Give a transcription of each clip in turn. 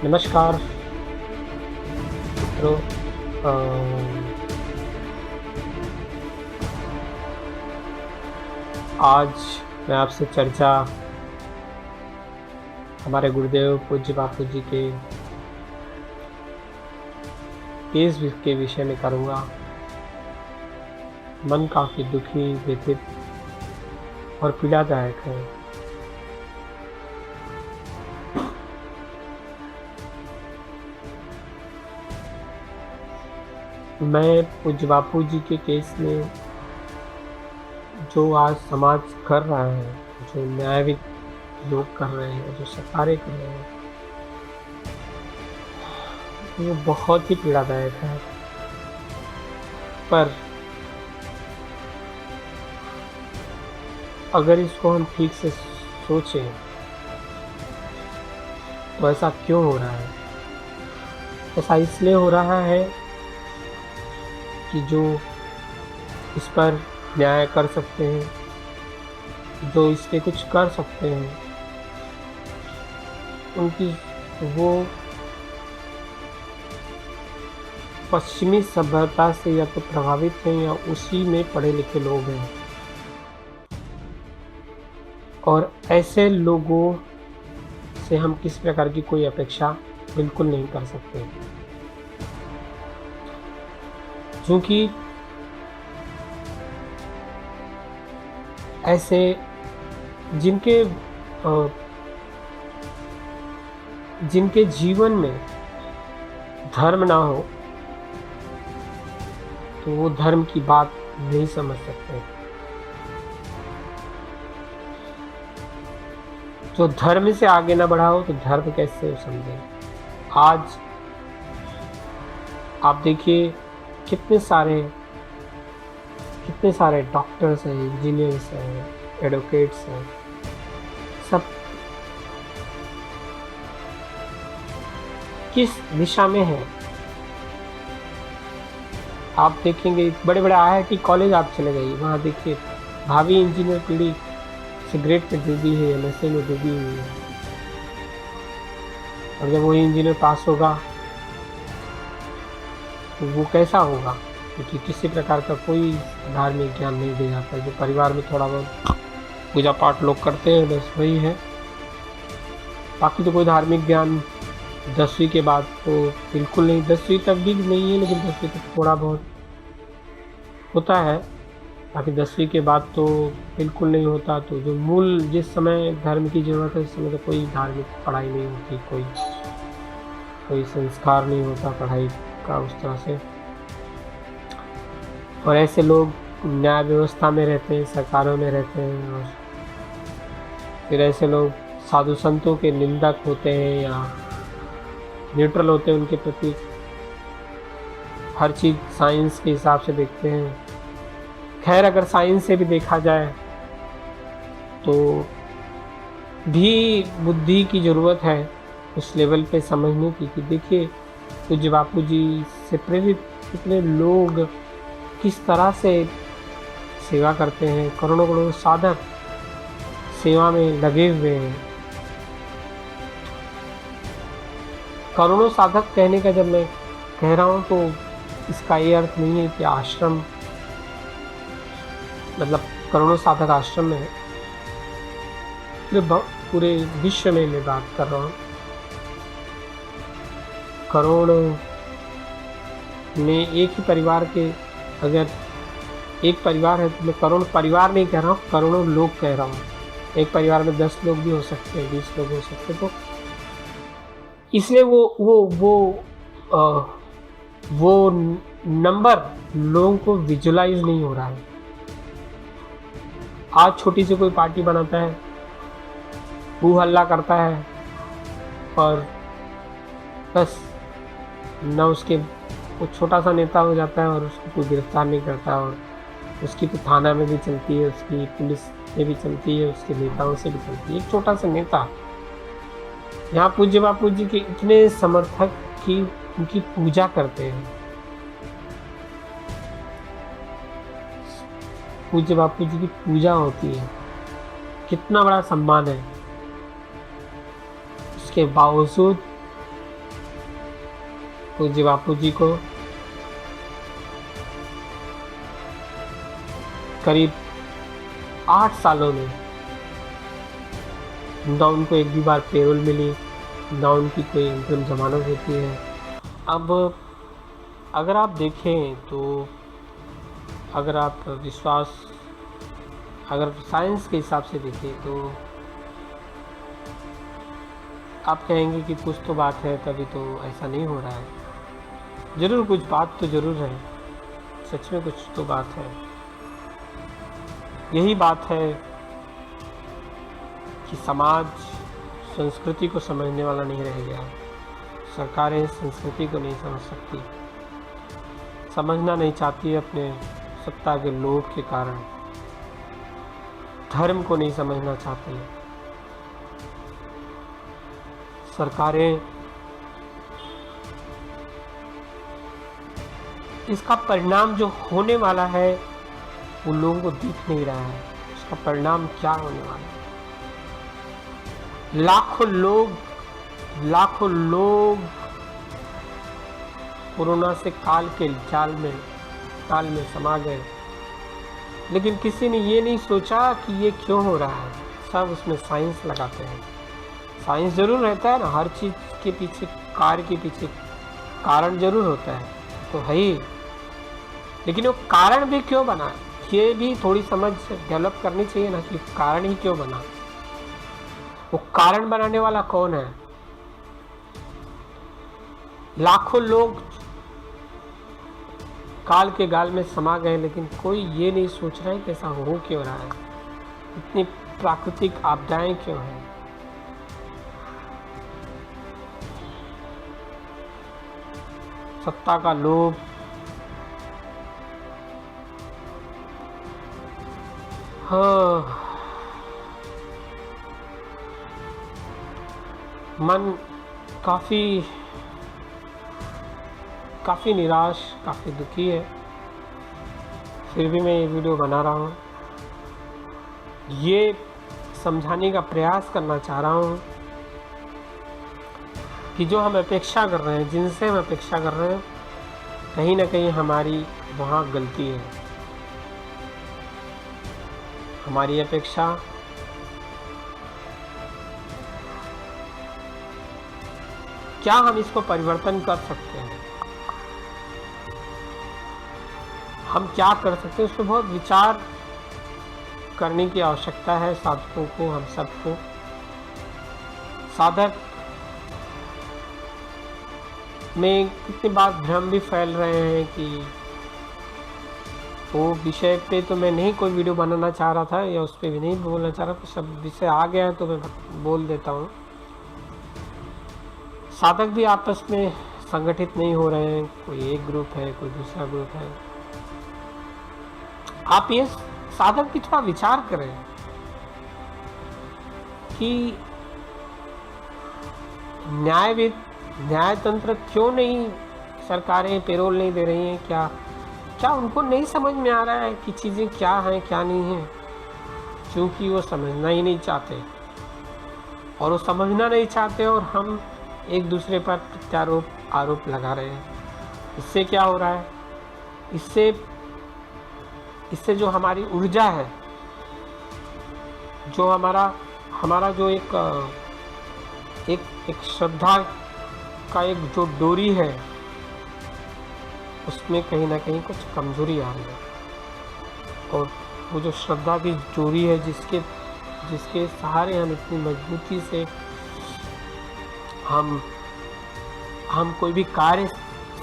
नमस्कार मित्रों। अ, आज मैं आपसे चर्चा हमारे गुरुदेव पूज्य बापू जी के केस के विषय में करूँगा। मन काफ़ी दुखी, व्यथित और पीड़ादायक है। मैं पूज्य बापू जी के केस में जो आज समाज कर रहा है, जो न्यायविद लोग कर रहे हैं, जो सरकारें कर रहे हैं, वो बहुत ही पीड़ादायक है। पर अगर इसको हम ठीक से सोचें तो ऐसा क्यों हो रहा है? ऐसा इसलिए हो रहा है कि जो इस पर न्याय कर सकते हैं, जो इस पे कुछ कर सकते हैं, उनकी वो पश्चिमी सभ्यता से या तो प्रभावित हैं या उसी में पढ़े लिखे लोग हैं। और ऐसे लोगों से हम किस प्रकार की कोई अपेक्षा बिल्कुल नहीं कर सकते, क्योंकि ऐसे जिनके जीवन में धर्म ना हो तो वो धर्म की बात नहीं समझ सकते। जो धर्म से आगे ना बढ़ा हो तो धर्म कैसे समझे? आज आप देखिए कितने सारे डॉक्टर्स हैं, इंजीनियर्स हैं, एडवोकेट्स हैं, सब किस दिशा में हैं? आप देखेंगे बड़े बड़े IIT कॉलेज आप चले जाइए, वहाँ देखिए भावी इंजीनियर पीढ़ी सिगरेट में डूबी है या नशे में डूबी हुई है। और जब वही इंजीनियर पास होगा तो वो कैसा होगा? क्योंकि किसी प्रकार का कोई धार्मिक ज्ञान नहीं दिया जाता। जो परिवार में थोड़ा बहुत पूजा पाठ लोग करते हैं, बस वही है। बाकी तो कोई धार्मिक ज्ञान 10वीं के बाद तो बिल्कुल नहीं। 10वीं तक भी नहीं है, लेकिन 10वीं तक थोड़ा बहुत होता है। बाकी 10वीं के बाद तो बिल्कुल नहीं होता। तो जो मूल जिस समय धर्म की ज़रूरत है, उस समय तो कोई धार्मिक पढ़ाई नहीं होती, कोई संस्कार नहीं होता पढ़ाई का उस तरह से। और ऐसे लोग न्याय व्यवस्था में रहते हैं, सरकारों में रहते हैं, और फिर ऐसे लोग साधु संतों के निंदक होते हैं या न्यूट्रल होते हैं उनके प्रति। हर चीज़ साइंस के हिसाब से देखते हैं। खैर, अगर साइंस से भी देखा जाए तो भी बुद्धि की ज़रूरत है उस लेवल पे समझने की कि देखिए पूज्य बापू जी से प्रेरित कितने लोग किस तरह से सेवा करते हैं। करोड़ों करोड़ों साधक सेवा में लगे हुए हैं। करोड़ों साधक कहने का जब मैं कह रहा हूँ तो इसका ये अर्थ नहीं है कि आश्रम, मतलब करोड़ों साधक आश्रम में है। पूरे विश्व में मैं बात कर रहा हूँ। करोड़ों में एक ही परिवार के, अगर एक परिवार है तो मैं करोड़ परिवार नहीं कह रहा हूँ, करोड़ों लोग कह रहा हूँ। एक परिवार में 10 लोग भी हो सकते हैं, 20 लोग हो सकते हैं। तो इसलिए वो नंबर लोगों को विजुलाइज नहीं हो रहा है। आज छोटी सी कोई पार्टी बनाता है, हू हल्ला करता है, और बस न उसके वो छोटा सा नेता हो जाता है और उसको कोई गिरफ्तार नहीं करता। और उसकी तो थाना में भी चलती है, उसकी पुलिस में भी चलती है, उसके नेताओं से भी चलती है। एक छोटा सा नेता, यहाँ पूज्य बापू जी के इतने समर्थक की उनकी पूजा करते हैं। पूज्य बापू जी की पूजा होती है, कितना बड़ा सम्मान है। उसके बावजूद पूज्य बापू जी को करीब 8 सालों में ना उनको एक भी बार पेरोल मिली, ना उनकी कोई अंतरिम जमानत होती है। अब अगर आप देखें तो अगर आप अगर साइंस के हिसाब से देखें तो आप कहेंगे कि कुछ तो बात है, तभी तो ऐसा नहीं हो रहा है। ज़रूर कुछ बात तो ज़रूर है, सच में कुछ तो बात है। यही बात है कि समाज संस्कृति को समझने वाला नहीं रह गया। सरकारें संस्कृति को नहीं समझ सकती, समझना नहीं चाहती अपने सत्ता के लोभ के कारण, धर्म को नहीं समझना चाहती। सरकारें इसका परिणाम जो होने वाला है वो लोगों को दिख नहीं रहा है। उसका परिणाम क्या होने वाला है? लाखों लोग कोरोना से काल में समा गए, लेकिन किसी ने ये नहीं सोचा कि ये क्यों हो रहा है। सब उसमें साइंस लगाते हैं। साइंस जरूर रहता है ना, हर चीज़ के पीछे, कार्य के पीछे कारण जरूर होता है, तो है ही। लेकिन वो कारण भी क्यों बना, ये भी थोड़ी समझ डेवलप करनी चाहिए ना, कि कारण ही क्यों बना। वो कारण बनाने वाला कौन है? लाखों लोग काल के गाल में समा गए, लेकिन कोई ये नहीं सोच रहा है कि ऐसा हो क्यों रहा है, इतनी प्राकृतिक आपदाएं क्यों हैं। सत्ता का लोभ, हाँ, मन काफ़ी निराश, काफ़ी दुखी है। फिर भी मैं ये वीडियो बना रहा हूँ, ये समझाने का प्रयास करना चाह रहा हूँ कि जो हम अपेक्षा कर रहे हैं, जिनसे हम अपेक्षा कर रहे हैं, कहीं ना कहीं हमारी वहाँ गलती है। हमारी अपेक्षा क्या हम इसको परिवर्तन कर सकते हैं? हम क्या कर सकते हैं? उस पर बहुत विचार करने की आवश्यकता है साधकों को, हम सबको। साधक में कितनी बार भ्रम भी फैल रहे हैं कि वो विषय पे तो मैं नहीं कोई वीडियो बनाना चाह रहा था, या उस पर भी नहीं बोलना चाह रहा था, सब विषय आ गया है तो मैं बोल देता हूँ। साधक भी आपस में संगठित नहीं हो रहे हैं, कोई एक ग्रुप है, कोई दूसरा ग्रुप है। आप ये साधक भी थोड़ा विचार करें कि न्यायतंत्र क्यों नहीं, सरकारें पेरोल नहीं दे रही हैं, क्या उनको नहीं समझ में आ रहा है कि चीज़ें क्या हैं क्या नहीं हैं? क्योंकि वो समझना ही नहीं चाहते, और वो समझना नहीं चाहते, और हम एक दूसरे पर प्रत्यारोप आरोप लगा रहे हैं। इससे क्या हो रहा है? इससे जो हमारी ऊर्जा है, जो हमारा जो एक श्रद्धा का एक जो डोरी है, उसमें कहीं ना कहीं कुछ कमजोरी आ रही है। और वो जो श्रद्धा की डोरी है, जिसके सहारे हम इतनी मजबूती से हम कोई भी कार्य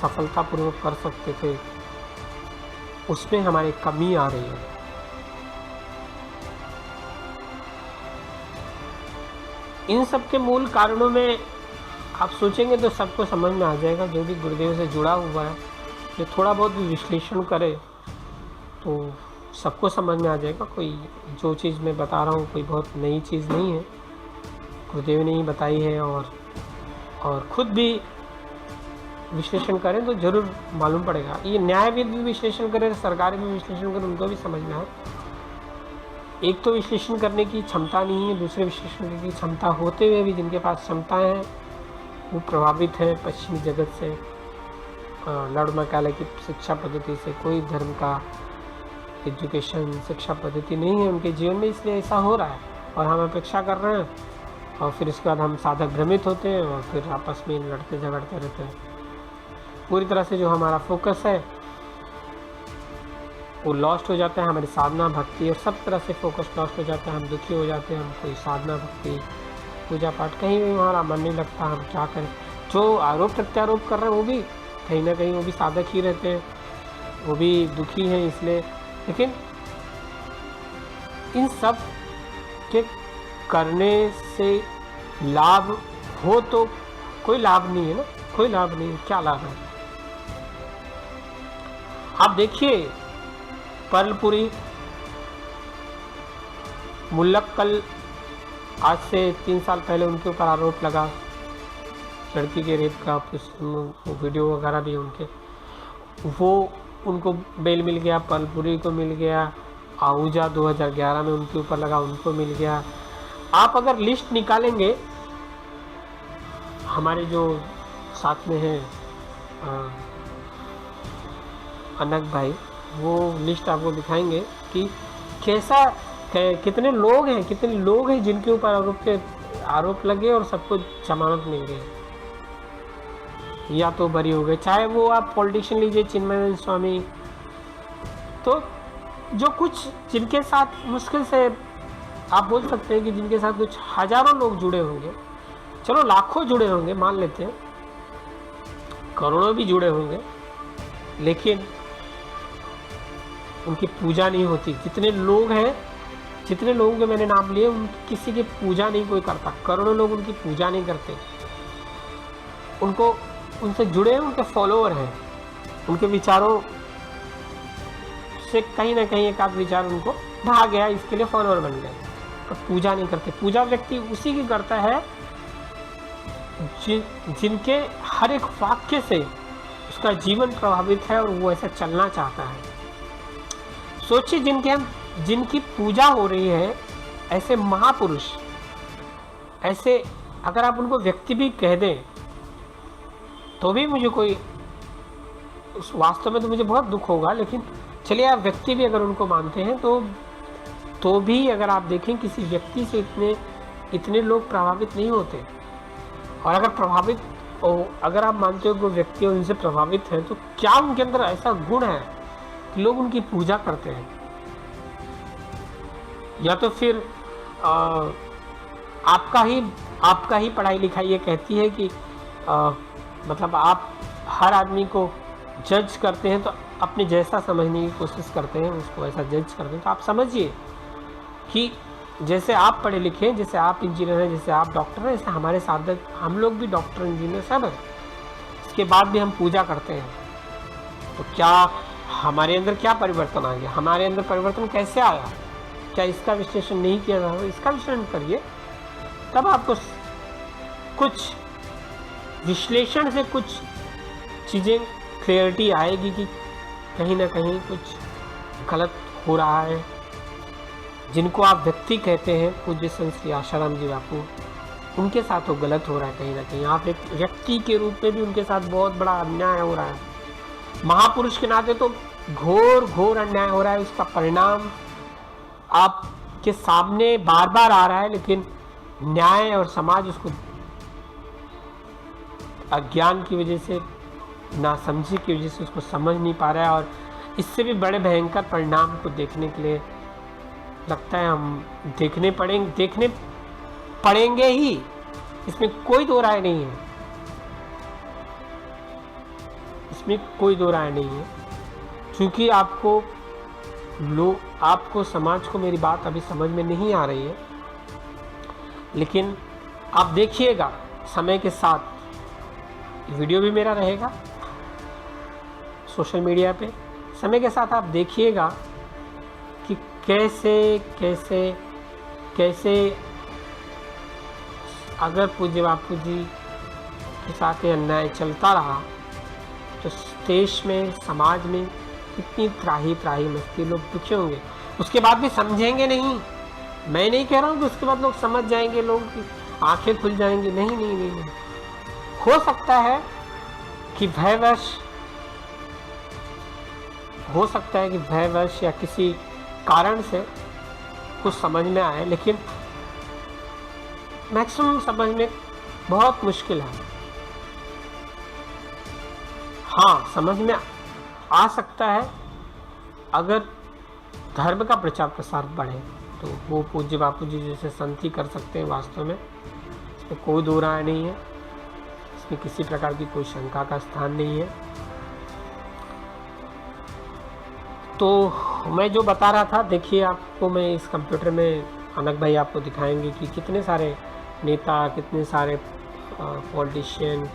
सफलतापूर्वक कर सकते थे, उसमें हमारी कमी आ रही है। इन सब के मूल कारणों में आप सोचेंगे तो सबको समझ में आ जाएगा। जो भी गुरुदेव से जुड़ा हुआ है, जो थोड़ा बहुत भी विश्लेषण करे तो सबको समझ में आ जाएगा। कोई जो चीज़ मैं बता रहा हूँ कोई बहुत नई चीज़ नहीं है, गुरुदेव ने ही बताई है। और खुद भी विश्लेषण करें तो जरूर मालूम पड़ेगा। ये न्यायविद भी विश्लेषण करें, सरकार भी विश्लेषण करें, उनको भी समझ में आए। एक तो विश्लेषण करने की क्षमता नहीं है, दूसरे विश्लेषण करने की क्षमता होते हुए भी जिनके पास क्षमता है वो प्रभावित है पश्चिमी जगत से, लॉर्ड मैकाले की शिक्षा पद्धति से, कोई धर्म का एजुकेशन शिक्षा पद्धति नहीं है उनके जीवन में, इसलिए ऐसा हो रहा है और हम अपेक्षा कर रहे हैं। और फिर इसके बाद हम साधक भ्रमित होते हैं और फिर आपस में लड़ते झगड़ते रहते हैं। पूरी तरह से जो हमारा फोकस है वो लॉस्ट हो जाता है, हमारी साधना भक्ति और सब तरह से फोकस लॉस्ट हो जाता है। हम दुखी हो जाते हैं, हम कोई साधना भक्ति पूजा पाठ कहीं भी हमारा मन नहीं लगता। हम क्या करें? जो आरोप प्रत्यारोप कर रहे हैं वो भी कहीं ना कहीं वो भी साधक ही रहते हैं, वो भी दुखी हैं इसलिए। लेकिन इन सब के करने से लाभ हो तो कोई लाभ नहीं है ना, कोई लाभ नहीं है। क्या लाभ है? आप देखिए पर्लपुरी मुल्लक्कल, आज से 3 साल पहले उनके ऊपर आरोप लगा लड़की के रेप का, वीडियो वगैरह भी उनके, वो उनको बेल मिल गया, पर्लपुरी को मिल गया, आहूजा 2011 में उनके ऊपर लगा, उनको मिल गया। आप अगर लिस्ट निकालेंगे, हमारे जो साथ में हैं अनक भाई, वो लिस्ट आपको दिखाएंगे कि कैसा कितने लोग हैं जिनके ऊपर आरोप लगे और सबको जमानत मिल गई या तो बरी हो गए। चाहे वो आप पॉलिटिशियन लीजिए, चिन्मयानंद स्वामी, तो जो कुछ जिनके साथ मुश्किल से आप बोल सकते हैं कि जिनके साथ कुछ हजारों लोग जुड़े होंगे, चलो लाखों जुड़े होंगे मान लेते हैं, करोड़ों भी जुड़े होंगे, लेकिन उनकी पूजा नहीं होती। जितने लोगों के मैंने नाम लिए, उन किसी की पूजा नहीं कोई करता। करोड़ों लोग उनकी पूजा नहीं करते। उनसे जुड़े हैं, उनके फॉलोअर हैं, उनके विचारों से कहीं ना कहीं एक आध विचार उनको भाग गया, इसके लिए फॉलोअर बन गए, पर पूजा नहीं करते। पूजा व्यक्ति उसी की करता है जिनके हर एक वाक्य से उसका जीवन प्रभावित है और वो ऐसा चलना चाहता है। सोचिए जिनकी पूजा हो रही है, ऐसे महापुरुष, ऐसे अगर आप उनको व्यक्ति भी कह दें तो भी मुझे कोई उस वास्तव में तो मुझे बहुत दुख होगा, लेकिन चलिए आप व्यक्ति भी अगर उनको मानते हैं तो भी अगर आप देखें किसी व्यक्ति से इतने लोग प्रभावित नहीं होते। और अगर आप मानते हो कि वो व्यक्ति उनसे प्रभावित है, तो क्या उनके अंदर ऐसा गुण है कि लोग उनकी पूजा करते हैं? या तो फिर आपका ही पढ़ाई लिखाई ये कहती है कि मतलब आप हर आदमी को जज करते हैं, तो अपने जैसा समझने की कोशिश करते हैं, उसको ऐसा जज करते हैं। तो आप समझिए कि जैसे आप पढ़े लिखे हैं, जैसे आप इंजीनियर हैं, जैसे आप डॉक्टर हैं, ऐसे हमारे साथ हम लोग भी डॉक्टर इंजीनियर सब हैं, इसके बाद भी हम पूजा करते हैं। तो क्या हमारे अंदर क्या परिवर्तन आ गया? हमारे अंदर परिवर्तन कैसे आया? क्या इसका विश्लेषण नहीं किया जा रहा? इसका विश्लेषण करिए, तब आपको कुछ विश्लेषण से कुछ चीज़ें क्लियरिटी आएगी कि कहीं ना कहीं कुछ गलत हो रहा है। जिनको आप व्यक्ति कहते हैं, पूज्य संत श्री आशाराम जी बापू, उनके साथ वो गलत हो रहा है। कहीं ना कहीं आप एक व्यक्ति के रूप में भी उनके साथ बहुत बड़ा अन्याय हो रहा है। महापुरुष के नाते तो घोर अन्याय हो रहा है। उसका परिणाम आपके सामने बार बार आ रहा है, लेकिन न्याय और समाज उसको अज्ञान की वजह से, नासमझी की वजह से उसको समझ नहीं पा रहा है। और इससे भी बड़े भयंकर परिणाम को देखने के लिए लगता है हम देखने पड़ेंगे ही, इसमें कोई दो राय नहीं है, इसमें कोई दो राय नहीं है। क्योंकि आपको समाज को मेरी बात अभी समझ में नहीं आ रही है, लेकिन आप देखिएगा समय के साथ, वीडियो भी मेरा रहेगा सोशल मीडिया पे, समय के साथ आप देखिएगा कि कैसे अगर पूज्य बापू जी के साथ ये अन्याय चलता रहा तो देश में, समाज में कितनी त्राही मस्ती, लोग दुखी होंगे। उसके बाद भी समझेंगे नहीं। मैं नहीं कह रहा हूँ कि उसके बाद लोग समझ जाएंगे, लोग की आंखें खुल जाएंगी, नहीं। हो सकता है कि भयवश हो सकता है कि भयवश या किसी कारण से कुछ समझ में आए, लेकिन मैक्सिमम समझ में बहुत मुश्किल है। हाँ, समझ में आ सकता है अगर धर्म का प्रचार प्रसार बढ़े, तो वो पूज्य बापू जी जैसे संत ही कर सकते हैं। वास्तव में इसमें कोई दो राय नहीं है, इसमें किसी प्रकार की कोई शंका का स्थान नहीं है। तो मैं जो बता रहा था, देखिए आपको मैं इस कंप्यूटर में अनक भाई आपको दिखाएंगे कि कितने सारे नेता, कितने सारे पॉलिटिशियन,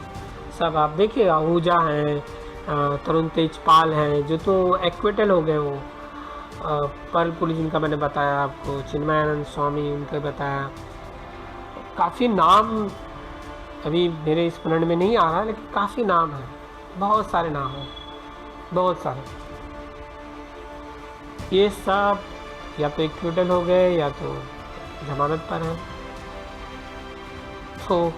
सब आप देखिए। आहूजा हैं, तरुण तेजपाल हैं, जो तो एक्विटल हो गए। वो पर्लपुरी जिनका मैंने बताया आपको, चिन्मयानंद स्वामी उनका बताया। काफ़ी नाम अभी मेरे स्मरण में नहीं आ रहा, लेकिन काफ़ी नाम है, बहुत सारे नाम हैं, बहुत सारे। ये सब या तो एक्विटल हो गए या तो जमानत पर हैं। तो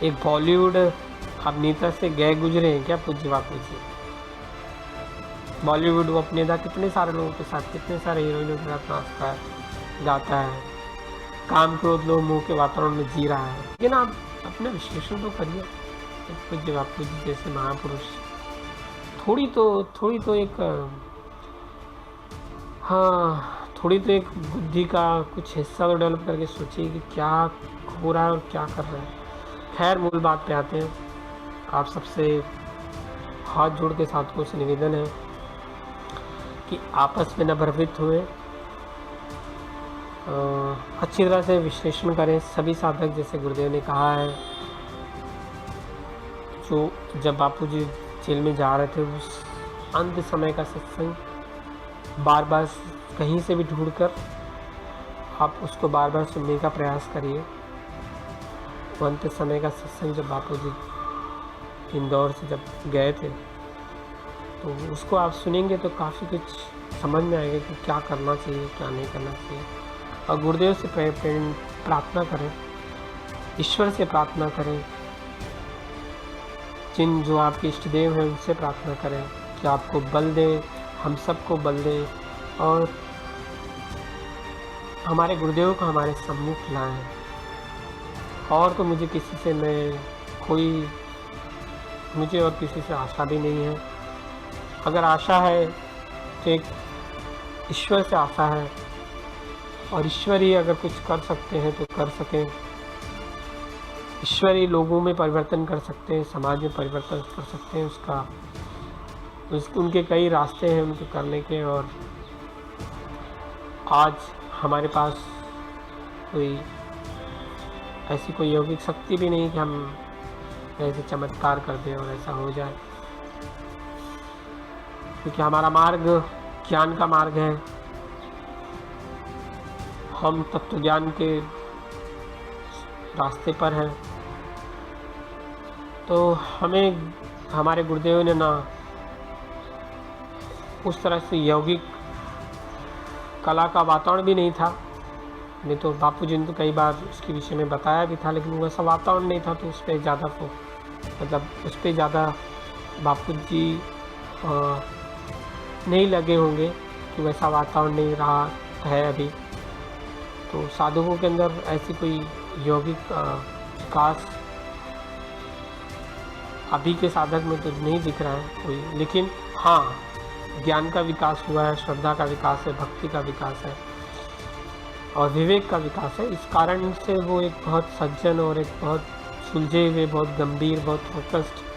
एक बॉलीवुड अभिनेता से गए गुजरे हैं क्या पूज्य बापू जी? बॉलीवुड वो अभिनेता कितने सारे लोगों के साथ, कितने सारे हीरोइनों के साथ नाचता है, गाता है, काम क्रोध लोग मुंह के वातावरण में जी रहा है। लेकिन आप अपने विश्लेषण तो करिए। पूज्य बापू जी जैसे महापुरुष थोड़ी तो एक बुद्धि का कुछ हिस्सा तो डेवलप करके सोचिए कि क्या हो रहा है और क्या कर रहे हैं। खैर, मूल बात पे आते हैं। आप सबसे हाथ जोड़ के साथ से निवेदन है कि आपस में न भ्रमित हुए, अच्छी तरह से विश्लेषण करें। सभी साधक, जैसे गुरुदेव ने कहा है, जो जब बापू जी जेल में जा रहे थे, उस अंत समय का सत्संग बार बार कहीं से भी ढूंढकर आप उसको बार बार सुनने का प्रयास करिए। वो अंत समय का सत्संग जब बापू जी इंदौर से जब गए थे, तो उसको आप सुनेंगे तो काफ़ी कुछ समझ में आएगा कि क्या करना चाहिए, क्या नहीं करना चाहिए। और गुरुदेव से प्रार्थना करें, ईश्वर से प्रार्थना करें, जिन जो आपके इष्ट देव हैं उनसे प्रार्थना करें कि आपको बल दे, हम सबको बल दे, और हमारे गुरुदेव को हमारे सम्मुख लाएं। और तो मुझे किसी से मुझे और किसी से आशा भी नहीं है। अगर आशा है तो एक ईश्वर से आशा है, और ईश्वर ही अगर कुछ कर सकते हैं तो कर सकें। ईश्वर ही लोगों में परिवर्तन कर सकते हैं, समाज में परिवर्तन कर सकते हैं। उनके कई रास्ते हैं उनको करने के, और आज हमारे पास ऐसी कोई यौगिक शक्ति भी नहीं कि हम ऐसे चमत्कार कर दें और ऐसा हो जाए, क्योंकि हमारा मार्ग ज्ञान का मार्ग है। हम तत्व ज्ञान के रास्ते पर हैं। तो हमें हमारे गुरुदेव ने ना उस तरह से यौगिक कला का वातावरण भी नहीं था, नहीं तो बापू जी ने तो कई बार उसके विषय में बताया भी था, लेकिन वैसा वातावरण नहीं था। तो उस पर ज़्यादा बापू जी नहीं लगे होंगे कि वैसा वातावरण नहीं रहा है अभी। तो साधुओं के अंदर ऐसी कोई यौगिक विकास अभी के साधक में तो नहीं दिख रहा है कोई, लेकिन हाँ, ज्ञान का विकास हुआ है, श्रद्धा का विकास है, भक्ति का विकास है और विवेक का विकास है। इस कारण से वो एक बहुत सज्जन और एक बहुत सुलझे हुए, बहुत गंभीर, बहुत फोकस्ड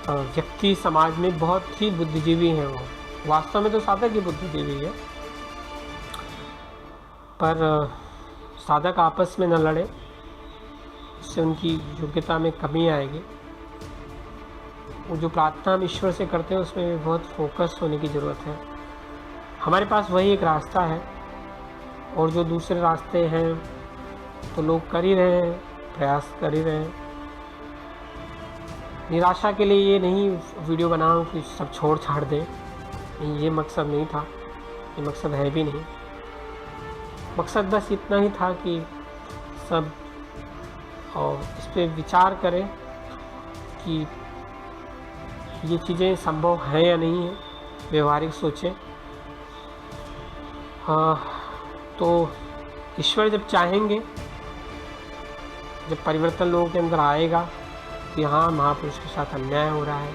व्यक्ति समाज में बहुत ही बुद्धिजीवी हैं। वो वास्तव में तो साधक ही बुद्धिजीवी है, पर साधक आपस में न लड़े, इससे उनकी योग्यता में कमी आएगी। वो जो प्रार्थना हम ईश्वर से करते हैं उसमें भी बहुत फोकस होने की ज़रूरत है। हमारे पास वही एक रास्ता है, और जो दूसरे रास्ते हैं तो लोग कर ही रहे हैं, प्रयास कर ही रहे हैं। निराशा के लिए ये नहीं वीडियो बनाऊं कि सब छोड़ छाड़ दें, नहीं, ये मकसद नहीं था, ये मकसद है भी नहीं। मकसद बस इतना ही था कि सब और इस पर विचार करें कि ये चीज़ें संभव है या नहीं है, व्यवहारिक सोचें। हाँ, तो ईश्वर जब चाहेंगे, जब परिवर्तन लोगों के अंदर आएगा कि हाँ महापुरुष के साथ अन्याय हो रहा है,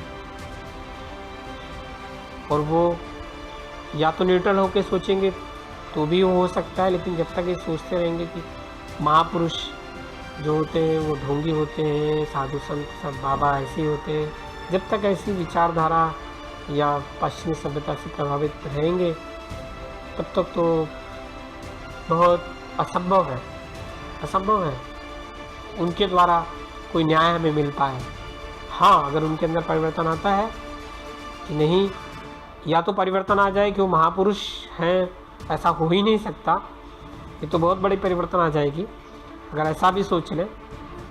और वो या तो न्यूट्रल होकर सोचेंगे तो भी वो हो सकता है, लेकिन जब तक ये सोचते रहेंगे कि महापुरुष जो होते हैं वो ढोंगी होते हैं, साधु संत सब बाबा ऐसे ही होते हैं, जब तक ऐसी विचारधारा या पश्चिमी सभ्यता से प्रभावित रहेंगे तब तक तो बहुत असंभव है उनके द्वारा कोई न्याय हमें मिल पाए। हाँ, अगर उनके अंदर परिवर्तन आता है कि नहीं, या तो परिवर्तन आ जाए कि वो महापुरुष हैं, ऐसा हो ही नहीं सकता, ये तो बहुत बड़ी परिवर्तन आ जाएगी अगर ऐसा भी सोच लें।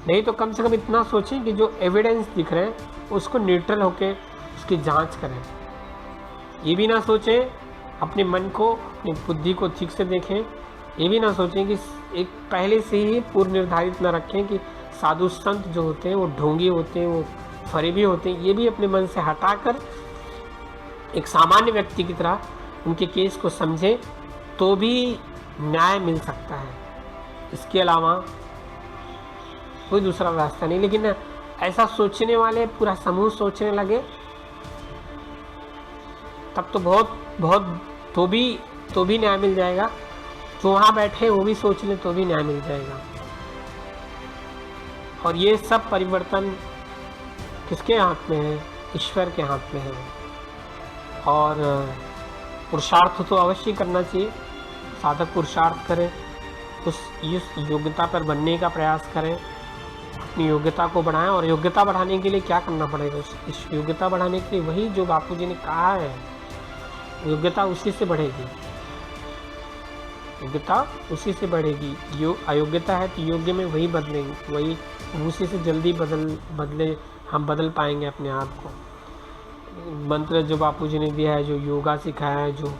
नहीं तो कम से कम इतना सोचें कि जो एविडेंस दिख रहे हैं उसको न्यूट्रल होकर उसकी जांच करें। ये भी ना सोचें, अपने मन को, अपनी बुद्धि को ठीक से देखें। ये भी ना सोचें कि एक पहले से ही पूर्व निर्धारित ना रखें कि साधु संत जो होते हैं वो ढोंगी होते हैं, वो फरेबी होते हैं। ये भी अपने मन से हटाकर एक सामान्य व्यक्ति की तरह उनके केस को समझें तो भी न्याय मिल सकता है। इसके अलावा कोई दूसरा रास्ता नहीं। लेकिन ऐसा सोचने वाले पूरा समूह सोचने लगे तब तो बहुत तो भी न्याय मिल जाएगा। जो वहाँ बैठे वो भी सोच ले तो भी न्याय मिल जाएगा। और ये सब परिवर्तन किसके हाथ में है? ईश्वर के हाथ में है। और पुरुषार्थ तो अवश्य करना चाहिए। साधक पुरुषार्थ करें, उस योग्यता पर बनने का प्रयास करें, अपनी योग्यता को बढ़ाएं। और योग्यता बढ़ाने के लिए क्या करना पड़ेगा? इस योग्यता बढ़ाने के लिए वही जो बापू जी ने कहा है, योग्यता उसी से बढ़ेगी। योग्यता उसी से बढ़ेगी। अयोग्यता है तो योग्य में वही बदलेंगे, वही उसी से जल्दी हम बदल पाएंगे अपने आप को। मंत्र जो बापू जी ने दिया है, जो योगा सिखाया है, जो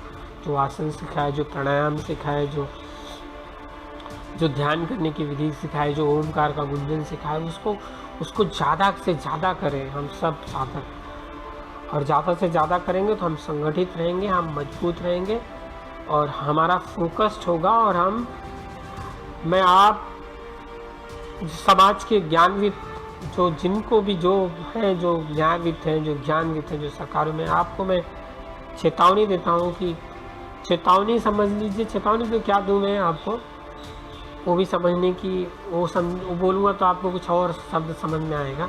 आसन सिखाया है, जो प्राणायाम सिखाया है, जो ध्यान करने की विधि सिखाई है, जो ओमकार का गुंजन सिखाया है, उसको ज़्यादा से ज़्यादा करें हम सब साधक। और ज़्यादा से ज़्यादा करेंगे तो हम संगठित रहेंगे, हम मजबूत रहेंगे और हमारा फोकस्ड होगा। और आप समाज के ज्ञानविद जिनको भी जो न्यायविद हैं, जो ज्ञानविद हैं, जो सरकारों में, आपको मैं चेतावनी देता हूँ कि चेतावनी समझ लीजिए। चेतावनी तो क्या दूँ मैं आपको, वो भी समझने की, वो बोलूँगा तो आपको कुछ और शब्द समझ में आएगा।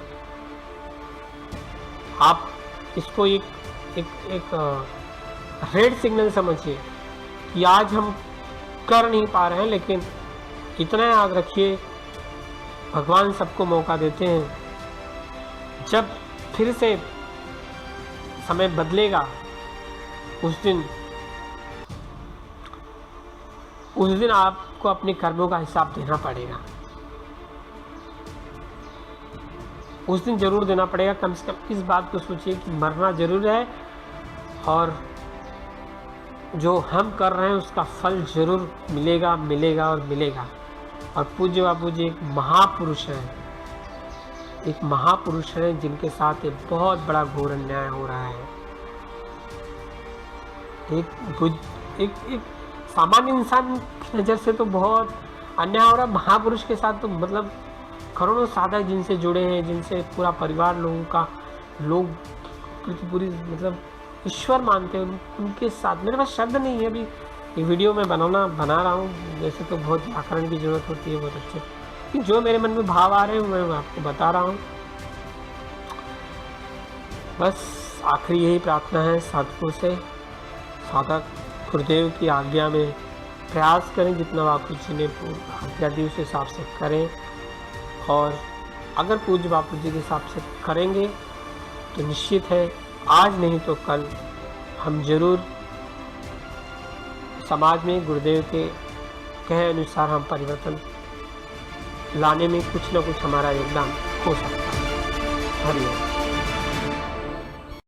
आप इसको एक रेड सिग्नल समझिए कि आज हम कर नहीं पा रहे हैं, लेकिन इतना याद रखिए भगवान सबको मौका देते हैं। जब फिर से समय बदलेगा उस दिन आपको अपने कर्मों का हिसाब देना पड़ेगा। उस दिन जरूर देना पड़ेगा। कम से कम इस बात को सोचिए कि मरना जरूर है और जो हम कर रहे हैं उसका फल जरूर मिलेगा। और पूज्य बापू जी एक महापुरुष हैं जिनके साथ एक बहुत बड़ा घोर अन्याय हो रहा है। एक सामान्य इंसान की नज़र से तो बहुत अन्याय हो रहा है, महापुरुष के साथ तो मतलब करोड़ों साधक जिनसे जुड़े हैं, जिनसे पूरा परिवार लोग पूरी मतलब ईश्वर मानते हैं, उनके साथ मेरे पास शब्द नहीं है। अभी ये वीडियो मैं बना रहा हूँ, वैसे तो बहुत व्याकरण की जरूरत होती है, बहुत अच्छे, लेकिन जो मेरे मन में भाव आ रहे हैं मैं आपको बता रहा हूँ। बस आखिरी यही प्रार्थना है साधकों से, साधक गुरुदेव की आज्ञा में प्रयास करें, जितना बापू जी ने आज्ञा दी उस हिसाब से करें। और अगर पूज्य बापू जी के हिसाब से करेंगे तो निश्चित है आज नहीं तो कल हम जरूर समाज में गुरुदेव के कहे अनुसार हम परिवर्तन लाने में कुछ न कुछ हमारा योगदान हो सकता है। हरिओम।